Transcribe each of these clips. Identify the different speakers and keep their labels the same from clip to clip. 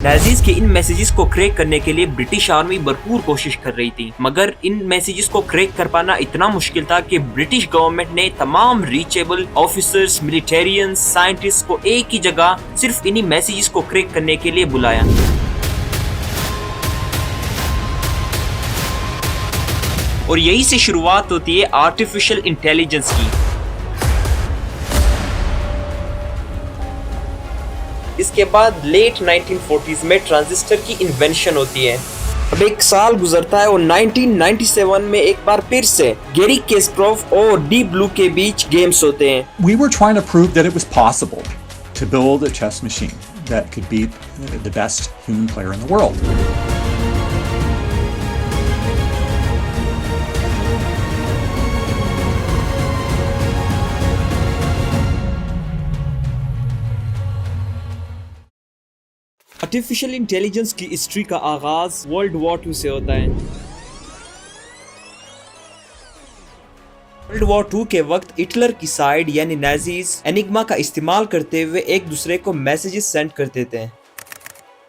Speaker 1: Nazis के इन messages को crack करने के लिए ब्रिटिश आर्मी भरपूर कोशिश कर रही थी, मगर इन मैसेजेस को क्रैक कर पाना इतना मुश्किल था कि ब्रिटिश गवर्नमेंट ने तमाम रीचेबल ऑफिसर्स, मिलिटेरियंस, साइंटिस्ट को एक ही जगह सिर्फ इन्हीं मैसेजेस को क्रैक करने के लिए बुलाया। और यही से शुरुआत होती है आर्टिफिशियल इंटेलिजेंस की। इसके बाद लेट 1940s में ट्रांजिस्टर की इन्वेंशन होती है। अब एक साल गुजरता है और 1997 में एक बार फिर से गैरी कैस्परोव और डीप ब्लू के बीच गेम्स होते हैं।
Speaker 2: We were trying to prove that it was possible to build a chess machine that could beat the best human player in the world.
Speaker 1: Artificial intelligence की history का आगाज world war 2 से होता है। World war 2 के वक्त Hitler की side यानी नाजीज एनिग्मा का इस्तेमाल करते हुए एक दूसरे को मैसेजेस सेंड करते थे।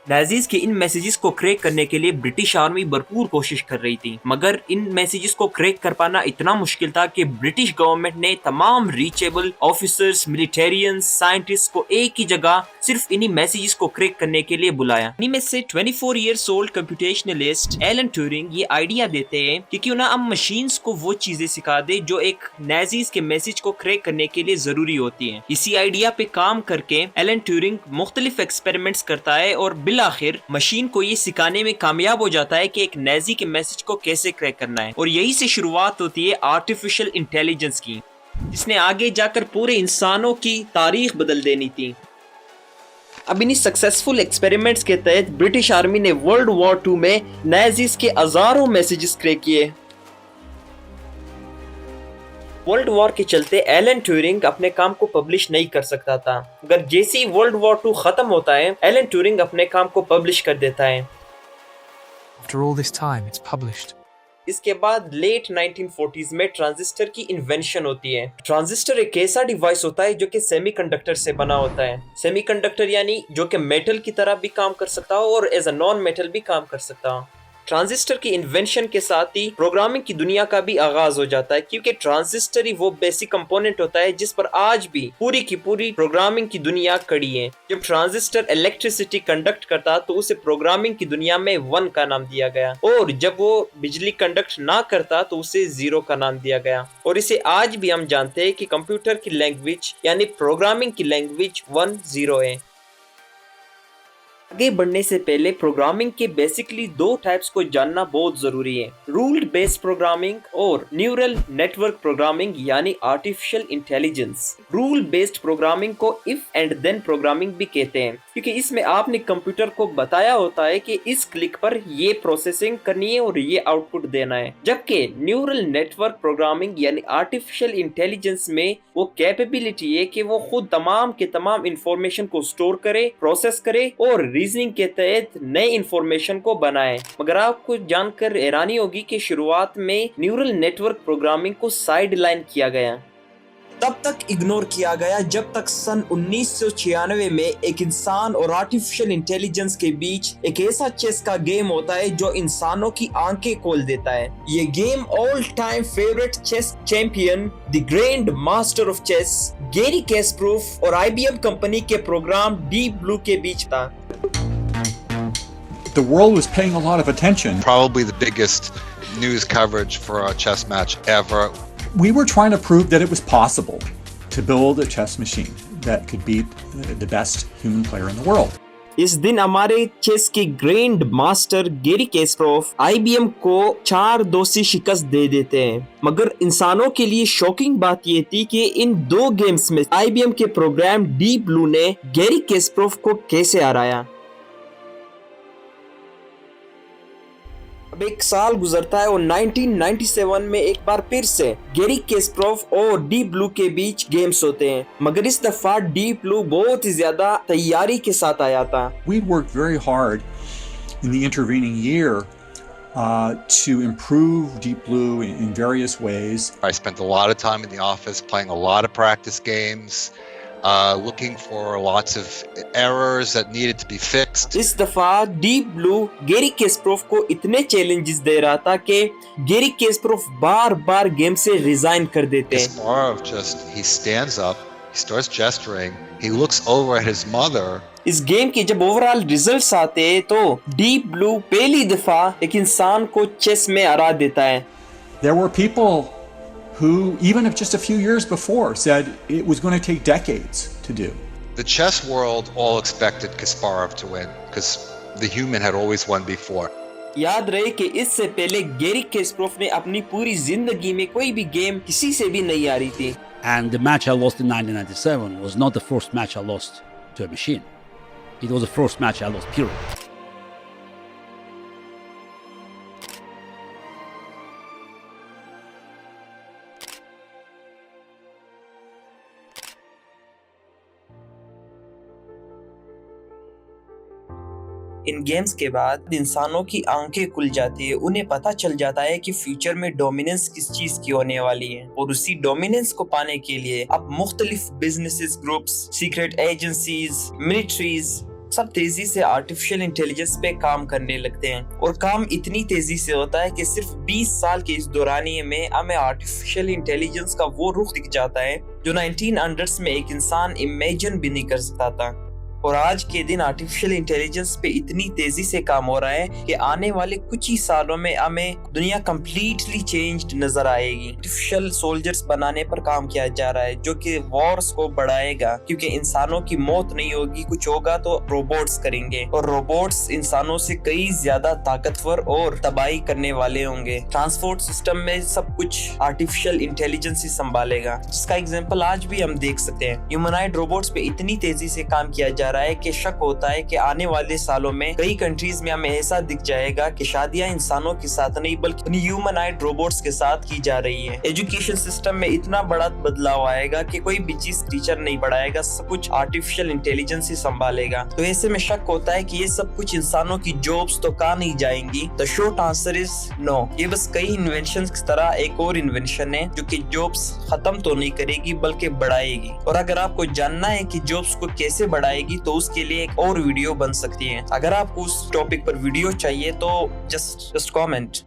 Speaker 1: नाजीज के इन मैसेजेस को क्रैक करने के लिए ब्रिटिश आर्मी भरपूर कोशिश कर रही थी, मगर इन मैसेजेस को क्रैक कर पाना इतना मुश्किल था कि ब्रिटिश गवर्नमेंट ने तमाम रीचेबल ऑफिसर्स, मिलिटेरियंस, साइंटिस्ट को एक ही जगह सिर्फ इन्हीं मैसेजेस को क्रैक करने के लिए बुलाया। इन्हीं में से 24 इयर्स ओल्ड कंप्यूटेशनलिस्ट एलन ट्यूरिंग ये आइडिया देते हैं कि क्यों ना हम मशीन्स को वो चीजें सिखा दे जो एक नाजीज के मैसेज को क्रैक करने के लिए जरूरी होती है। इसी आइडिया पे काम करके एलन ट्यूरिंग मुख्तलिफ एक्सपेरिमेंट्स करता है और आखिर मशीन को ये सिखाने में कामयाब हो जाता है कि एक नाजी के मैसेज को कैसे क्रैक करना है। और यही से शुरुआत होती है आर्टिफिशियल इंटेलिजेंस की, जिसने आगे जाकर पूरे इंसानों की तारीख बदल देनी थी। अब इन्हीं सक्सेसफुल एक्सपेरिमेंट्स के तहत ब्रिटिश आर्मी ने वर्ल्ड वॉर 2 में नाजीज के हजारों मैसेजेस क्रैक किए। वर्ल्ड वॉर के चलते एलन ट्यूरिंग अपने काम को पब्लिश नहीं कर सकता था, मगर जैसे ही वर्ल्ड वॉर 2 खत्म होता है एलन ट्यूरिंग अपने काम को पब्लिश कर देता है।
Speaker 3: After all this time, it's published.
Speaker 1: इसके बाद लेट 1940s में ट्रांजिस्टर की इन्वेंशन होती है। ट्रांजिस्टर एक ऐसा डिवाइस होता है जो कि सेमीकंडक्टर से बना होता है। सेमीकंडक्टर यानी जो कि मेटल की तरह भी काम कर सकता हो और एज अ नॉन मेटल भी काम कर सकता हो। ट्रांजिस्टर की इन्वेंशन के साथ ही प्रोग्रामिंग की दुनिया का भी आगाज हो जाता है, क्योंकि ट्रांजिस्टर ही वो बेसिक कंपोनेंट होता है जिस पर आज भी पूरी की पूरी प्रोग्रामिंग की दुनिया खड़ी है। जब ट्रांजिस्टर इलेक्ट्रिसिटी कंडक्ट करता तो उसे प्रोग्रामिंग की दुनिया में 1 का नाम दिया गया, और जब वो बिजली कंडक्ट ना करता तो उसे 0 का नाम दिया गया। और इसे आज भी हम जानते हैं कि कंप्यूटर की लैंग्वेज यानी प्रोग्रामिंग की लैंग्वेज 1-0 है। आगे बढ़ने से पहले प्रोग्रामिंग के बेसिकली 2 टाइप्स को जानना बहुत जरूरी है, रूल बेस्ड प्रोग्रामिंग और न्यूरल नेटवर्क प्रोग्रामिंग यानी artificial intelligence. Rule based programming को इफ एंड देन प्रोग्रामिंग भी कहते हैं, क्योंकि इसमें आपने कंप्यूटर को बताया होता है कि इस क्लिक पर ये प्रोसेसिंग करनी है और ये आउटपुट देना है। जबकि न्यूरल नेटवर्क प्रोग्रामिंग यानी आर्टिफिशियल इंटेलिजेंस में वो कैपेबिलिटी है कि वो खुद तमाम के तमाम इंफॉर्मेशन को स्टोर करे, प्रोसेस करे और रीजनिंग के तहत नए इंफॉर्मेशन को बनाए। मगर आपको जानकर हैरानी होगी कि शुरुआत में न्यूरल नेटवर्क प्रोग्रामिंग को साइड लाइन किया गया, तब तक इग्नोर किया गया जब तक सन 1996 में एक इंसान और आर्टिफिशियल इंटेलिजेंस के बीच एक ऐसा चेस का गेम होता है जो इंसानों की आंखें खोल देता है। ये game all time favourite chess champion, the grand master of chess Garry Kasparov और IBM कंपनी के प्रोग्राम डीप ब्लू के बीच था।
Speaker 2: The world was paying a lot of attention.
Speaker 4: Probably the biggest news coverage for a chess match ever.
Speaker 2: We were trying to prove that it was possible to build a chess machine that could beat the best human player in the world.
Speaker 1: इस दिन हमारे chess के grand master Gary कैस्परोव IBM को 4-2 से शिकस्त दे देते हैं। मगर इंसानों के लिए शॉकिंग बात ये थी कि इन 2 गेम्स में IBM के प्रोग्राम डीप ब्लू ने गैरी कैस्परोव को कैसे हराया। अब एक साल गुजरता है और 1997 में एक बार फिर से गैरी कैस्परोव और डीप ब्लू के बीच गेम्स होते हैं, मगर इस दफा डीप ब्लू बहुत ही ज्यादा तैयारी के साथ आया था।
Speaker 2: We worked very hard in the intervening year to improve Deep Blue in various ways.
Speaker 4: I spent a lot of time in the office playing a lot of practice games, looking for lots of errors that needed to be fixed.
Speaker 1: इस दफा deep blue Gary कैस्परोव को इतने challenges दे रहा था कि Gary कैस्परोव बार बार game से resign कर देते हैं।
Speaker 4: Kasparov he stands up, he starts gesturing, he looks over at his mother.
Speaker 1: इस गेम के जब ओवरऑल रिजल्ट्स आते हैं तो डीप ब्लू पहली दफा एक इंसान को चेस में हरा देता है।
Speaker 2: There were people who, even if just a few years before, said it was going to take decades to do.
Speaker 4: The chess world all expected Kasparov to win because the human had always won before.
Speaker 1: याद रहे कि इससे पहले Gary कैस्परोव ने अपनी पूरी जिंदगी में कोई भी गेम किसी से भी नहीं हारी थी।
Speaker 5: And the match I lost in 1997 was not the first match I lost to a machine. It was the first match I lost, period.
Speaker 1: In games के बाद इंसानों की आंखें खुल जाती है, उन्हें पता चल जाता है कि फ्यूचर में डोमिनेंस किस चीज की होने वाली है और उसी डोमिनेंस को पाने के लिए अब मुख्तलिफ businesses groups, secret agencies, militaries सब तेजी से आर्टिफिशियल इंटेलिजेंस पे काम करने लगते हैं और काम इतनी तेजी से होता है कि सिर्फ 20 साल के इस दौरानिये में हमें आर्टिफिशियल इंटेलिजेंस का वो रुख दिख जाता है जो 1900s में एक इंसान इमेजिन भी नहीं कर सकता था। और आज के दिन आर्टिफिशियल इंटेलिजेंस पे इतनी तेजी से काम हो रहा है कि आने वाले कुछ ही सालों में हमें दुनिया कंप्लीटली चेंज्ड नजर आएगी। आर्टिफिशियल सोल्जर्स बनाने पर काम किया जा रहा है जो कि वॉर्स को बढ़ाएगा, क्योंकि इंसानों की मौत नहीं होगी, कुछ होगा तो रोबोट्स करेंगे और रोबोट्स इंसानों से कई ज्यादा ताकतवर और तबाही करने वाले होंगे। ट्रांसपोर्ट सिस्टम में सब कुछ आर्टिफिशियल इंटेलिजेंस ही संभालेगा, जिसका एग्जाम्पल आज भी हम देख सकते हैं। ह्यूमनॉइड रोबोट्स पे इतनी तेजी से काम किया जा रहा है कि शक होता है कि आने वाले सालों में कई कंट्रीज में हमें ऐसा दिख जाएगा कि शादियां इंसानों के साथ नहीं बल्कि ह्यूमनॉइड रोबोट्स के साथ की जा रही है। एजुकेशन सिस्टम में इतना बड़ा बदलाव आएगा कि कोई भी चीज टीचर नहीं पढ़ाएगा, सब कुछ आर्टिफिशियल इंटेलिजेंस ही संभालेगा। तो ऐसे में शक होता है कि ये सब कुछ इंसानों की जॉब्स तो कहाँ नहीं जाएंगी। The short answer is no. ये बस कई इन्वेंशन की तरह एक और इन्वेंशन है जो कि जॉब्स खत्म तो नहीं करेगी बल्कि बढ़ाएगी। और अगर आपको जानना है कि जॉब्स को कैसे बढ़ाएगी तो उसके लिए एक और वीडियो बन सकती है। अगर आपको उस टॉपिक पर वीडियो चाहिए तो जस्ट कमेंट।